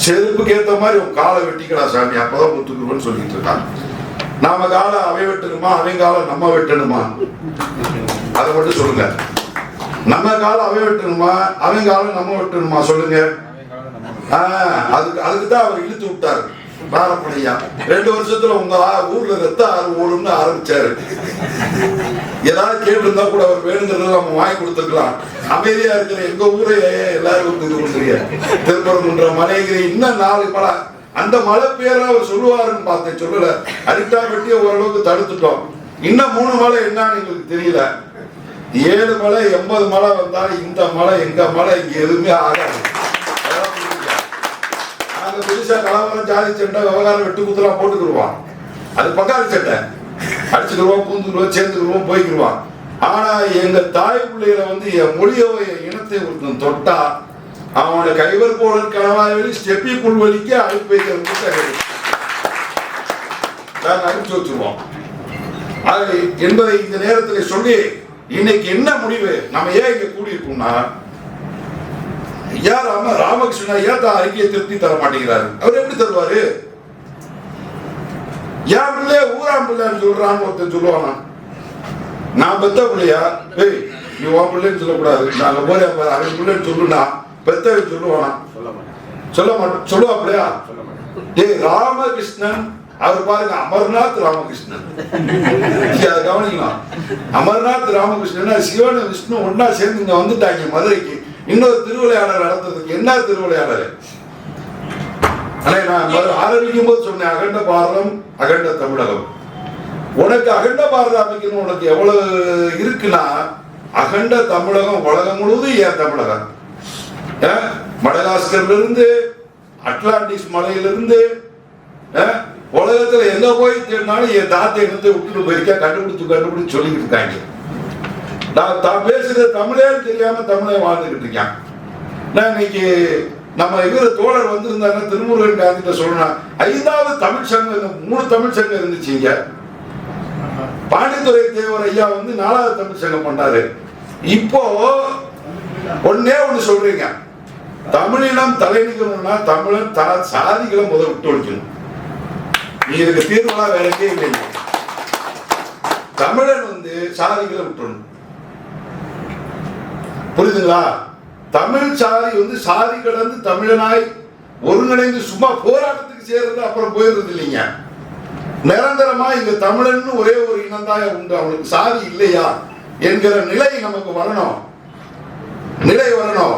செருப்புக்கு ஏத்த மாதிரி உன் காலை வெட்டிக்கடா சாமி, அப்பதான் முத்துக்குருவன்னு சொல்லிட்டு இருக்காங்க. நாம காலை அவை வெட்டணுமா, அவன் காலை நம்ம வெட்டணுமா? அதை மட்டும் சொல்லுங்க. நம்ம காலம் அவன் வெட்டணுமா, அவன் காலம் நம்ம வெட்டணுமா? சொல்லுங்க. அதுக்கு தான் அவர் இழுத்து விட்டாரு பாரப்பணியா. 2 வருஷத்துல உங்க ஊர்ல ரத்த ஆறு ஓடும்னு ஆரம்பிச்சாரு. ஏதாவது கேட்டு இருந்தா கூட அவர் வேணுங்கிறத நம்ம வாங்கி கொடுத்துருக்கலாம். அமைதியா இருக்கிற எங்க ஊரே எல்லாரும் திருப்பரங்குன்ற மலைகிரி இன்னும் 4 மலை, அந்த மலை பேரை அவர் சொல்லுவாருன்னு பார்த்தேன், சொல்லல. அரிட்டா வெட்டிய ஓரளவுக்கு தடுத்துட்டோம். இன்னும் 3 மலை என்னன்னு எங்களுக்கு தெரியல. 7 மலை 80 மலை வந்தாலும் இந்த மலை எங்க மலை இங்க எதுவுமே ஆகாது. நாங்க பெருசா கலவரம் ஜாதி சண்டை விவகாரம் வெட்டு குத்துலாம் போட்டுக்கிடுவான், அது பக்காரி சட்டை அடிச்சுக்கிடுவோம், பூந்துக்கிடுவோம், சேர்ந்துக்கிடுவோம், போய்க்கிடுவான். ஆனா எங்க தாய் பிள்ளைகளை என் மொழியோ என் இனத்தை ஒருத்தன் தொட்டா அவனோட கைவர் போடல் கணவாய் ஸ்டெப்பி புல்வெளிக்கு அனுப்பி வைக்கிறது நாங்க அனுப்பிச்சு வச்சிருவோம் என்பதை இந்த நேரத்தில் சொல்லி, இன்னைக்கு என்ன முடிவு, நம்ம ஏன் இங்க கூடியிருக்கோம்னா, ஐயா ராமகிருஷ்ணன் ஐயா தான் அறிக்கையை திருப்தி தர மாட்டேங்கிறாரு. அவர் எப்படி தருவாரு? என் பிள்ளைய ஊராம் பிள்ளைன்னு சொல்றான்னு ஒருத்தர் சொல்லுவானா? நான் பெத்த பிள்ளையா, ஏய் நீ உன் பிள்ளைன்னு சொல்லக்கூடாது, நாங்க போய் அவன் பிள்ளைன்னு சொல்லுனா பெத்த சொல்லுவானா? சொல்ல மாட்டேன். சொல்லுவாப்லையா? ஏய் ராமகிருஷ்ணன் அவர் பாருங்க அமர்நாத் ராமகிருஷ்ணன், அதை கவனிக்கலாம். அமர்நாத் ராமகிருஷ்ணன் சிவன் விஷ்ணு ஒன்னா சேர்ந்து இங்க வந்துட்டாங்க மதுரைக்கு இன்னொரு திருவிளையாடல் நடத்துறதுக்கு. என்ன திருவிளையாடல்? நான் ஆரம்பிக்கும் போது சொன்னேன் அகண்ட பாரதம் அகண்ட தமிழகம். உனக்கு அகண்ட பாரதம் அமைக்கணும் உனக்கு எவ்வளவு இருக்குன்னா, அகண்ட தமிழகம் உலகம் முழுவதும் ஏன் தமிழகம்? மடகாஸ்கர்ல இருந்து அட்லாண்டிஸ் மலையிலிருந்து உலகத்துல எங்க போய் தேடினாலும் என் தாத்தை எடுத்து விட்டுட்டு போயிருக்கா, கண்டுபிடிச்சு சொல்லிக்கிட்டு இருக்காங்க. நான் பேசுறது தமிழே தெரியாம தமிழை வாழ்ந்துகிட்டு இருக்கேன். நான் இன்னைக்கு நம்ம இவர் தோழர் வந்திருந்தாங்க திருமுருகன் காந்திட்ட சொல்லணும், 5வது தமிழ் சங்கம் 3 தமிழ் சங்கம் இருந்துச்சுங்க. பாண்டித்துறை தேவர் ஐயா 4வது தமிழ் சங்கம் பண்ணாரு. இப்போ ஒன்னே ஒண்ணு சொல்றீங்க, தமிழினம் தலைநிக்கணும்னா தமிழன் சாதிகளை முதல் விட்டு ஒழிக்கணும். நீ இதுக்கு தீர்வுலாம் வேலைக்கே இல்லை. தமிழன் சாதிகளை விட்டுணும். புரியுதுங்களா? தமிழ் சாதி சாதி கடந்து தமிழனாய் ஒருங்கிணைந்து சும்மா போராட்டத்துக்கு சேர்றது அப்புறம் போயிடுறது இல்லைங்க. நிரந்தரமா இங்க தமிழன் ஒரே ஒரு இனந்தாய உண்டு, அவனுக்கு சாதி இல்லையா என்கிற நிலை நமக்கு வரணும். நிலை வரணும்.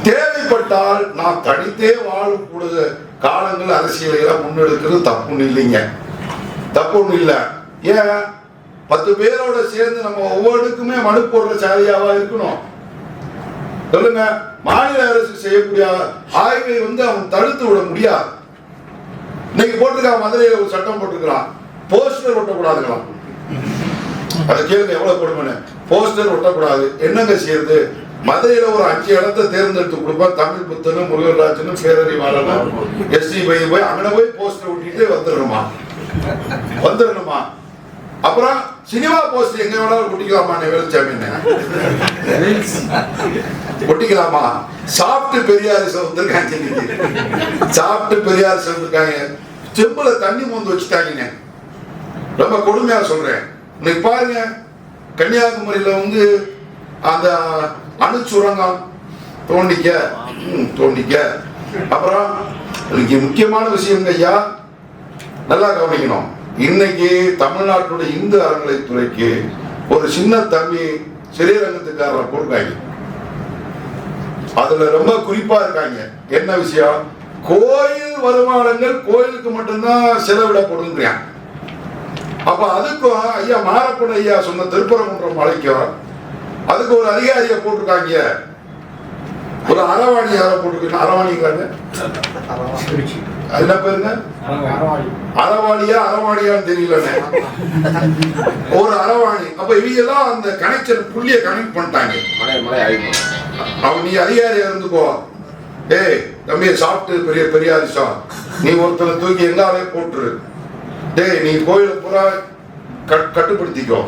தேவைப்பட்டால் நாம் தனித்தே வாழக்கூடிய காலங்கள் அரசியலை முன்னெடுக்கிறது தப்பு இல்லைங்க, தப்பு ஒண்ணு இல்லை. ஏன் 10 பேரோட சேர்ந்து நம்ம ஒவ்வொருக்குமே மனு போடுற சாதியாவா இருக்கணும்? சொல்லுங்க. மாநில அரசு செய்யக்கூடிய ஆய்வை அவன் தடுத்து விட முடியாது. இன்னைக்கு போட்டிருக்கான், மதுரையில் ஒரு சட்டம் போட்டிருக்கிறான், போஸ்டர் ஒட்டக்கூடாதுங்களாம். அதை கேளுங்க எவ்வளவு கொடுமை. போஸ்டர் ஒட்டக்கூடாது. என்னங்க செய்யறது? மதுரையில ஒரு 5 இடத்தை தேர்ந்தெடுத்து கொடுப்பா. தமிழ் புத்தனும் முருகராஜனும் பேரறிவாளனும் எஸ்டி போய் அங்கே போய் போஸ்டர் ஒட்டிட்டு வந்துடணுமா? அப்புறம் சினிமா போஸ்டர் எங்க வேணாலும் ஒட்டிக்கலாமா? வேலுச்சாமி ஒட்டிக்கலாமா? சாப்பிட்டு பெரியார் வந்திருக்காங்க, சாப்பிட்டு பெரியார் வந்திருக்காங்க, செம்புல தண்ணி மோந்து வச்சுட்டாங்க. ரொம்ப கொடுமையா சொல்றேன். இன்னைக்கு பாருங்க, கன்னியாகுமரியில அந்த அணு சுரங்கம் தோண்டிக்க. அப்புறம் இன்னைக்கு முக்கியமான விஷயம் ஐயா, நல்லா கவனிக்கணும். இன்னைக்கு தமிழ்நாட்டுடைய இந்து அறநிலைத்துறைக்கு ஒரு சின்ன தம்பி சிறீரங்கத்துக்காரர் போட்டிருக்காங்க. அதுல ரொம்ப குறிப்பா இருக்காங்க. என்ன விஷயம்? கோயில் வருமானங்கள் கோயிலுக்கு மட்டும்தான் செலவிடப்படுங்கிறான். அப்ப அதுக்கும் ஐயா மாரப்பன் ஐயா சொன்ன திருப்பரங்குன்றம் மலைக்கும் அதுக்கு ஒரு அதிகாரியை போட்டிருக்காங்க, ஒரு அரவாணி யாரை போட்டிருக்காங்க. அரவாணிங்கிறாங்க, என்ன பேருங்க? அரவாணியான்னு தெரியல, ஒரு அரவாணி. அப்ப இவங்க எல்லாம் அந்த கனெக்ஷன் புள்ளிய கனெக்ட் பண்ணிட்டாங்க. அவன் நீ அதிகாரியா இருந்துக்கோ, ஏய் தம்பி சாப்பிட்டு பெரியாரிசா நீ ஒருத்தனை தூக்கி எங்காவே போட்டுரு, டேய் நீ கோயில பூரா கட்டுப்படுத்திக்கோ.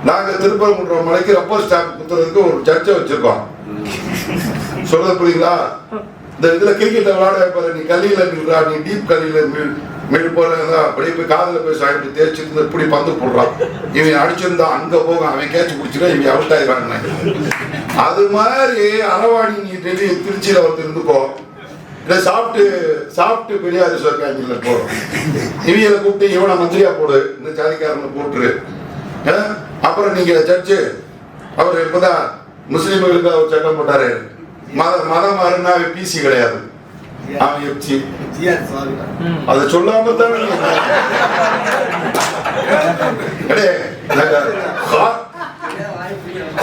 நாங்க திருப்பரங்குன்றம் மலைக்கு ரப்பர் ஸ்டாம்ப் குத்துறதுக்கு ஒரு சர்ச்சை வச்சிருக்கோம். சொல்றது புரியுங்களா? இந்த இதுல கிரிக்கெட் விளையாட நீ கல்லியில நின்றா, நீ டீப் கல்லியில மீடு போல அப்படியே போய் காதல போய் சாப்பிட்டு தேய்ச்சிருந்து இப்படி பந்து போடுறான். இவன் அடிச்சிருந்தா அங்க போக அவன் கேட்ச் பிடிச்சிட்டா இவன் அவுட் ஆயிடுறாங்க. அது மாதிரி அரவாணி நீ டெல்லி திருச்சியில வந்து இருந்துக்கோ, இல்லை சாப்பிட்டு பெரியார் இருக்காங்க போறோம். இவங்களை கூப்பிட்டு இவனை மந்திரியா போடு, இந்த சாதிக்காரனை போட்டுரு. அப்புறம் நீங்க சர்ச்சு அவர் இப்பதான் முஸ்லீம்களுக்கு அவர் சட்டம் போட்டாரு, மதம் மாறுனா பிசி கிடையாது, அவன் எப்சி. அதை சொல்லாம தான்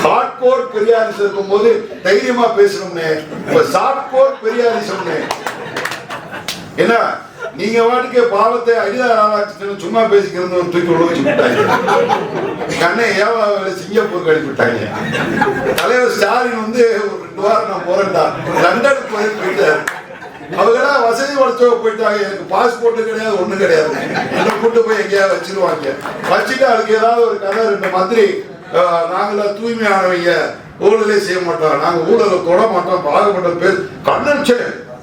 ஹார்ட்கோர் பெரியாரிசம் இருக்கும் போது தைரியமா பேசணும்னு, இப்ப சாஃப்ட்கோர் பெரியாரிசம்னு. என்ன நீங்க வாட்டுக்கு பாவத்தை அடிதாராட்சி சும்மா பேசிக்கிறது தூக்கி உள்ள வச்சு விட்டாங்க. கண்ணை ஏவாவில சிங்கப்பூருக்கு அனுப்பிவிட்டாங்க. தலைவர் ஸ்டாலின் ஒரு 2 வாரம் நான் போறேன்டா லண்டனுக்கு போயிட்டாரு. அவங்களா வசதி உடச்சவ போயிட்டாங்க. எனக்கு பாஸ்போர்ட் கிடையாது, ஒண்ணும் கிடையாது. என்ன கூட்டு போய் எங்கேயாவது வச்சிருவாங்க. வச்சுட்டு அதுக்கு ஏதாவது ஒரு கதை 2 மந்திரி நாங்களாம் தூய்மையானவங்க, ஊழலே செய்ய மாட்டோம், நாங்க ஊழலை தொட மாட்டோம், பார்க்க மாட்டோம், பேர் கண்ணு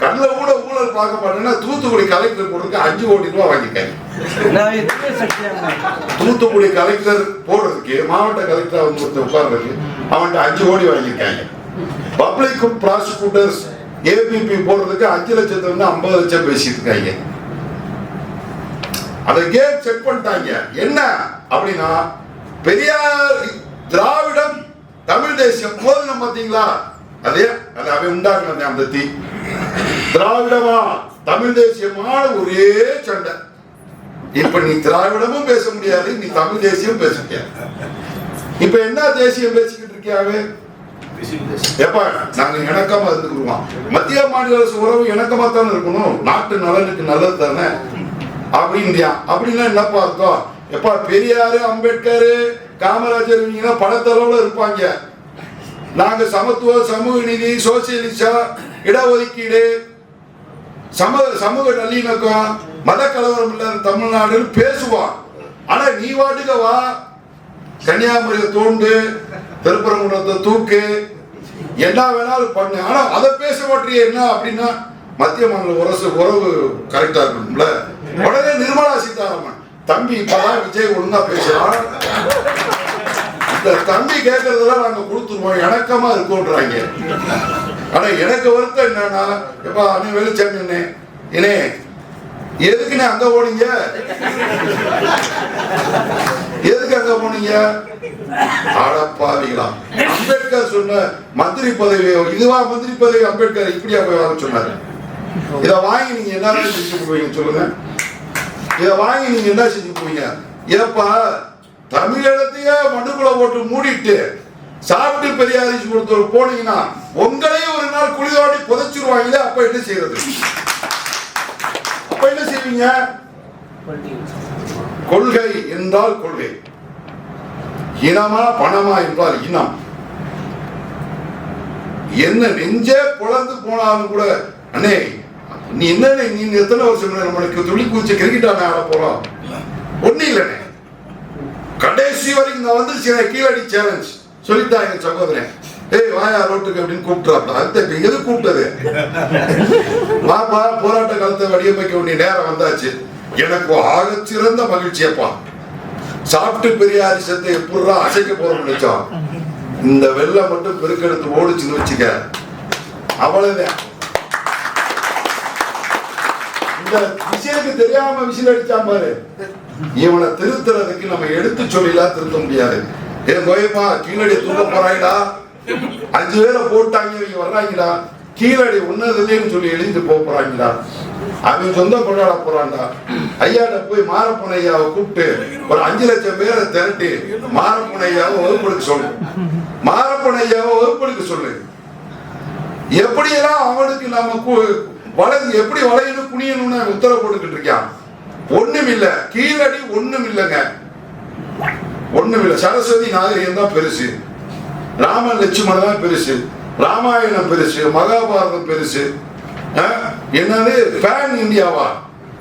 கண்ணில் கூட ஊழல் பார்க்க மாட்டேன்னா தூத்துக்குடி கலெக்டர் போடுறதுக்கு 5 கோடி ரூபாய் வாங்கிட்டாங்க. தூத்துக்குடி கலெக்டர் போடுறதுக்கு மாவட்ட கலெக்டர் உட்கார்றதுக்கு அவன்கிட்ட 5 கோடி வாங்கியிருக்காங்க. பப்ளிக் ப்ராசிக்யூட்டர்ஸ் ஏபிபி போடுறதுக்கு 5 லட்சத்துல 50 லட்சம் பேசிட்டு இருக்காங்க. அந்த கேம் செட் பண்ணிட்டாங்க. என்ன அப்படின்னா பெரியார் திராவிடம் தமிழ் தேசியம் போதும் பாத்தீங்களா? அதே அதை அவன் உண்டாக்குன அந்த தீ திராவிடமா தமிழ் தேசியமான ஒரே சண்டை. இப்ப நீ திராவிடமும் பேச முடியாது, நீ தமிழ் தேசியம் பேச முடியாது. இப்ப என்ன தேசியம் பேசிக்கிட்டு இருக்கியாவே? எப்ப நாங்க இணக்கமா இருந்துக்குருவோம். மத்திய மாநில அரசு உறவு இணக்கமா தானே இருக்கணும், நாட்டு நலனுக்கு நல்லது தானே அப்படின்றியா? அப்படின்னா என்னப்பா அர்த்தம்? எப்ப பெரியாரு அம்பேத்கர் காமராஜர் படத்தளவுல இருப்பாங்க. நாங்க சமத்துவம், சமூக நீதி, சோசியலிசம், இடஒதுக்கீடு, சமூக நல்லிணக்கம், மத கலவரம் இல்லாத தமிழ்நாடு பேசுவான். ஆனா நீ வாட்டுக்க வா, கன்னியாகுமரியை தோண்டு, திருப்பரங்குன்றத்தை தூக்கு, என்ன வேணாலும் பண்ணு. ஆனா அதை பேச மாட்டிய என்ன அப்படின்னா மத்திய மாநில உறவு கரெக்டா இருக்கணும்ல. உடனே நிர்மலா சீதாராமன் தம்பி இப்பதான் விஜய் ஒழுங்கா பேசுறான், இந்த தம்பி கேட்கறதெல்லாம் நாங்க கொடுத்துருவோம், இணக்கமா இருக்கோன்றாங்க. ஆனா எனக்கு வருத்தம் என்னன்னா, எப்ப அண்ணன் வெளிச்சாமி இனே எதுக்குன்னு அங்க போனீங்க? எதுக்கு அங்க போனீங்க? அடப்பாவிகளா, அம்பேத்கர் சொன்ன மந்திரி பதவி இதுவா? மந்திரி பதவி அம்பேத்கர் இப்படியா போய் வாங்க சொன்னாரு? இத வாங்கி நீங்க என்ன செஞ்சு போவீங்க சொல்லுங்க? இத வாங்கி நீங்க என்ன செஞ்சு போவீங்க? ஏப்பா தமிழகத்தையே மண்ணுக்குள்ள போட்டு மூடிட்டு சாப்பிட்டு பெரியாரிச்சு கொடுத்து போனீங்கன்னா உங்களையும் ஒரு நாள் குளிதோடி புதைச்சிருவாங்களே. அப்ப என்ன செய்யறது? அப்ப என்ன செய்வீங்க? கொள்கை என்றால் கொள்கை, இனமா பணமா என்றால் இனம். என்ன நெஞ்சே குழந்து போனாலும் கூட அண்ணே நீ என்ன நீ எத்தனை வருஷம் நம்மளுக்கு துளி கூச்சி கிரிக்கெட் ஆட போறோம் ஒண்ணு இல்லைண்ணே. கடைசி வரைக்கும் நான் வந்து கீழடி சேலஞ்ச் சொல்லிட்டாங்க சகோதரன். ஏய் வாயா ரோட்டுக்கு அப்படின்னு கூப்பிட்டுறாப்ல. அதுக்கு எது கூப்பிட்டது? வாப்பா போராட்ட காலத்தை வடிவமைக்க வேண்டிய நேரம் வந்தாச்சு. எனக்கு ஆகச்சிறந்த மகிழ்ச்சியப்பா. சாப்பிட்டு பெரியாரிசத்தை எப்படா அசைக்க போறோம்னு நினைச்சோம். இந்த வெள்ளம் மட்டும் பெருக்கெடுத்து ஓடிச்சுன்னு வச்சுக்க, அவ்வளவுதான். இந்த விஷயத்துக்கு தெரியாம விசில் அடிச்சா பாரு, இவனை திருத்துறதுக்கு நம்ம எடுத்து சொல்லிலாம் திருத்த முடியாது. ஏன் கோயப்பா கீழடி தூக்க போறாங்கடா, 5 பேரை போட்டாங்க, இவங்க வர்றாங்கடா, கீழடி ஒன்னதுலேன்னு சொல்லி எழுதிட்டு போறாங்கடா, அவன் சொந்தம் கொண்டாட போறான்டா. ஐயாட்ட போய் மாரப்பன் ஐயாவை கூப்பிட்டு ஒரு 5 லட்சம் பேரை திரட்டி மாரப்பன் ஐயாவை வகுப்படுக்க சொல்லு, மாரப்பன் ஐயாவை வகுப்படுக்க சொல்லு. எப்படியெல்லாம் அவனுக்கு நம்ம வளைஞ்சு எப்படி வளையணும் குனியணும்னு உத்தரவு போட்டுக்கிட்டு இருக்கான். ஒண்ணும் இல்ல, கீழடி ஒண்ணும் இல்லைங்க, ஒண்ணும் இல்ல. சரஸ்வதி நாகரிகம் தான் பெருசு, ராமன் லட்சுமணன் தான் பெருசு, ராமாயணம் பெருசு, மகாபாரதம் பெருசு. என்னது பேன் இந்தியாவா?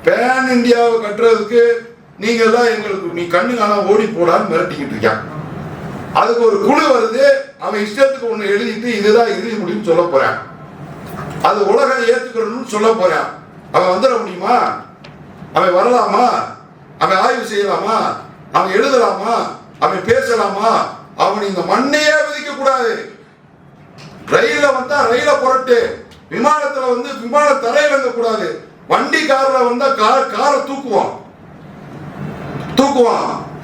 பேன் இந்தியாவை கட்டுறதுக்கு நீங்க எல்லாம் எங்களுக்கு நீ கண்ணு காணா ஓடி போடான்னு மிரட்டிக்கிட்டு இருக்கான். அதுக்கு ஒரு குழு வருது, அவன் இஷ்டத்துக்கு ஒண்ணு எழுதிட்டு இதுதான் இறுதி முடிவுன்னு சொல்ல போறான். அது உலகம் ஏத்துக்கணும்னு சொல்ல போறான். அவன் வந்துட முடியுமா? அவன் வரலாமா? அவன் ஆய்வு செய்யலாமா? அவன் எழுதலாமா? அவன் பேசலாமா? அவன் இந்த மண்ணையே விதிக்க கூடாது. ரயில வந்தா ரயில புரட்டு, விமானத்துல வந்து விமான தரையிறங்க கூடாது, வண்டி கார்ல வந்தா காரை தூக்குவான்.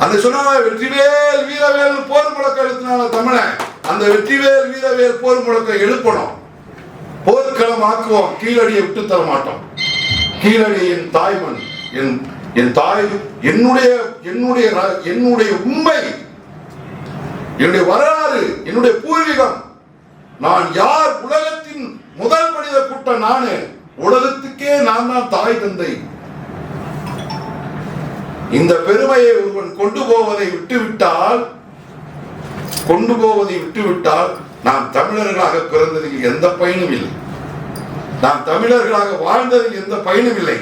அந்த சொன்ன வெற்றிவேல் வீரவேல் போர் முழக்கம் எழுத்தினால தமிழன், அந்த வெற்றிவேல் வீரவேல் போர் முழக்கம் எழுப்பணும், போர்க்களம் ஆக்குவோம். கீழடியை விட்டு தர மாட்டோம். கீழடி என் தாய்மண், என் தாய், என்னுடைய உண்மை, என்னுடைய வரலாறு, என்னுடைய பூர்வீகம். நான் யார்? உலகத்தின் முதல் மனித கூட்டம் நானு. உலகத்துக்கே நான் தான் தாய் தந்தை. இந்த பெருமையை ஒருவன் கொண்டு போவதை விட்டுவிட்டால் நாம் தமிழர்களாக பிறந்ததில் எந்த பயனும் இல்லை, நாம் தமிழர்களாக வாழ்ந்ததில் எந்த பயனும் இல்லை,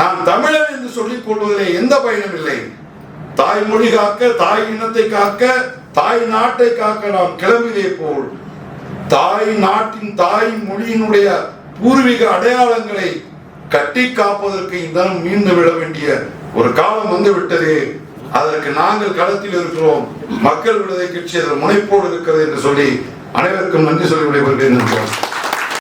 நாம் தமிழர் என்று சொல்லிக் கொள்வதிலே எந்த பயனும் இல்லை. தாய்மொழி காக்க, தாய் இனத்தை காக்க, தாய் நாட்டை காக்க நாம் கிளம்பியதை போல் தாய் நாட்டின் தாய் மொழியினுடைய பூர்வீக அடையாளங்களை கட்டி காப்பதற்கு இந்த மீண்டு விட வேண்டிய ஒரு காலம் வந்து விட்டது. அதற்கு நாங்கள் களத்தில் இருக்கிறோம். மக்கள் விடுதலை கட்சி அதில் முனைப்போடு இருக்கிறது என்று சொல்லி அனைவருக்கும் நன்றி சொல்லி விடைபெறுகிறேன்.